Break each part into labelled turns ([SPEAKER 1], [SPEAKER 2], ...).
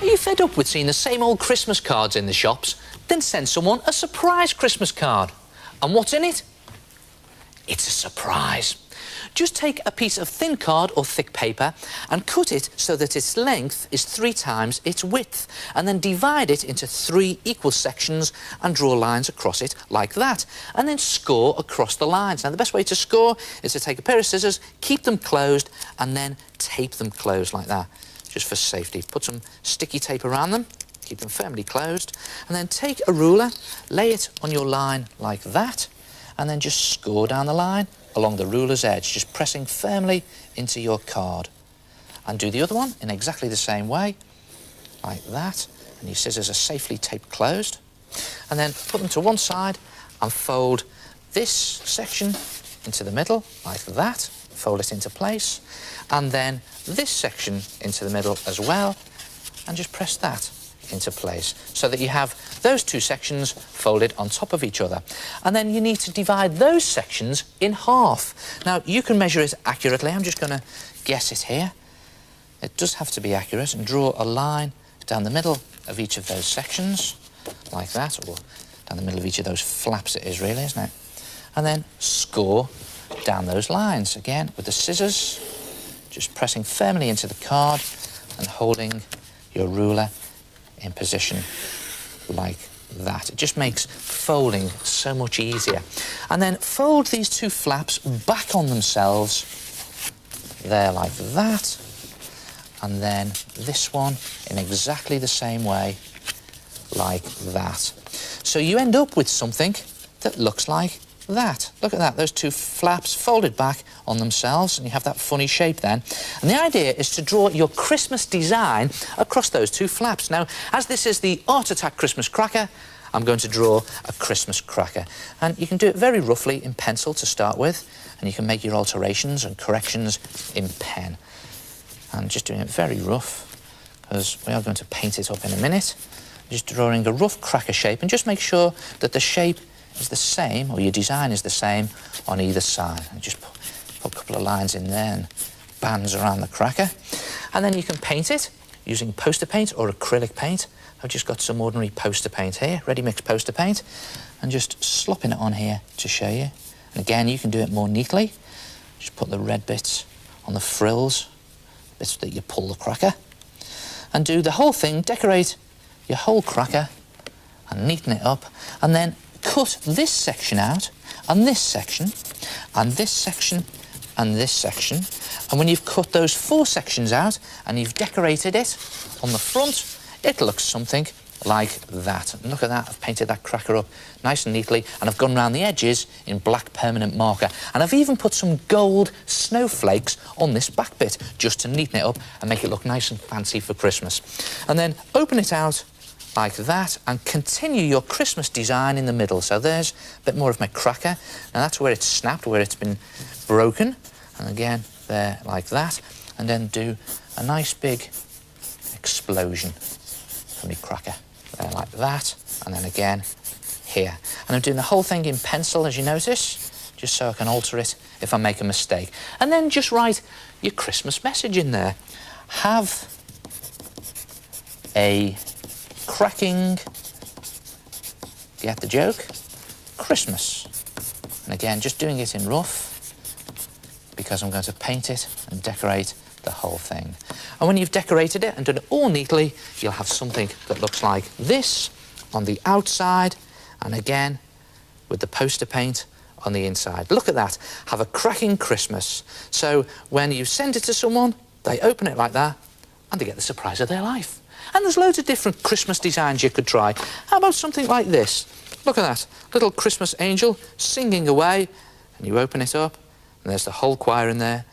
[SPEAKER 1] Are you fed up with seeing the same old Christmas cards in the shops? Then send someone a surprise Christmas card. And what's in it? It's a surprise. Just take a piece of thin card or thick paper and cut it so that its length is 3 times its width, and then divide it into 3 equal sections and draw lines across it like that, and then score across the lines. Now, the best way to score is to take a pair of scissors, keep them closed, and then tape them closed like that, just for safety. Put some sticky tape around them, keep them firmly closed, and then take a ruler, lay it on your line like that, and then just score down the line along the ruler's edge, just pressing firmly into your card. And do the other one in exactly the same way, like that, and your scissors are safely taped closed. And then put them to one side and fold this section into the middle, like that, fold it into place, and then this section into the middle as well, and just press that into place so that you have those 2 sections folded on top of each other. And then you need to divide those sections in half. Now, you can measure it accurately. I'm just going to guess it here. It does have to be accurate, and draw a line down the middle of each of those sections, like that, or down the middle of each of those flaps it is really, isn't it? And then score down those lines again with the scissors, just pressing firmly into the card and holding your ruler in position like that. It just makes folding so much easier. And then fold these 2 flaps back on themselves there like that, and then this one in exactly the same way like that. So you end up with something that looks like that. Look at that, those 2 flaps folded back on themselves, and you have that funny shape then. And the idea is to draw your Christmas design across those 2 flaps. Now, as this is the Art Attack Christmas cracker, I'm going to draw a Christmas cracker. And you can do it very roughly in pencil to start with, and you can make your alterations and corrections in pen. And just doing it very rough, because we are going to paint it up in a minute. Just drawing a rough cracker shape, and just make sure that the shape is the same, or your design is the same on either side. And just put a couple of lines in there and bands around the cracker. And then you can paint it using poster paint or acrylic paint. I've just got some ordinary poster paint here, ready-mix poster paint, and just slopping it on here to show you. And again, you can do it more neatly. Just put the red bits on the frills, bits that you pull the cracker, and do the whole thing, decorate your whole cracker and neaten it up, and then cut this section out, and this section, and this section, and this section. And when you've cut those 4 sections out and you've decorated it on the front, it looks something like that. And look at that, I've painted that cracker up nice and neatly, and I've gone round the edges in black permanent marker. And I've even put some gold snowflakes on this back bit, just to neaten it up and make it look nice and fancy for Christmas. And then open it out like that, and continue your Christmas design in the middle. So there's a bit more of my cracker. Now that's where it's snapped, where it's been broken. And again, there like that. And then do a nice big explosion for me cracker. There like that. And then again, here. And I'm doing the whole thing in pencil, as you notice, just so I can alter it if I make a mistake. And then just write your Christmas message in there. Have a cracking, get the joke, Christmas. And again, just doing it in rough, because I'm going to paint it and decorate the whole thing. And when you've decorated it and done it all neatly, you'll have something that looks like this on the outside, and again, with the poster paint on the inside. Look at that, have a cracking Christmas. So when you send it to someone, they open it like that, and they get the surprise of their life. And there's loads of different Christmas designs you could try. How about something like this? Look at that, little Christmas angel singing away, and you open it up, and there's the whole choir in there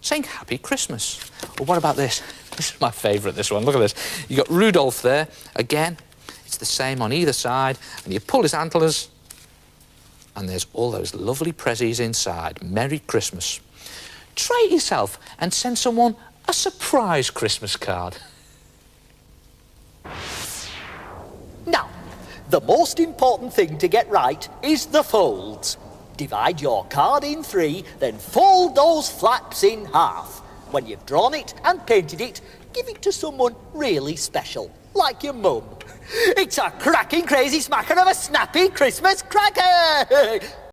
[SPEAKER 1] saying Happy Christmas. Or what about this? This is my favourite, this one. Look at this. You've got Rudolph there. Again, it's the same on either side, and you pull his antlers, and there's all those lovely prezzies inside. Merry Christmas. Try it yourself and send someone a surprise Christmas card.
[SPEAKER 2] Now, the most important thing to get right is the folds. Divide your card in 3, then fold those flaps in half. When you've drawn it and painted it, give it to someone really special, like your mum. It's a cracking crazy smacker of a snappy Christmas cracker!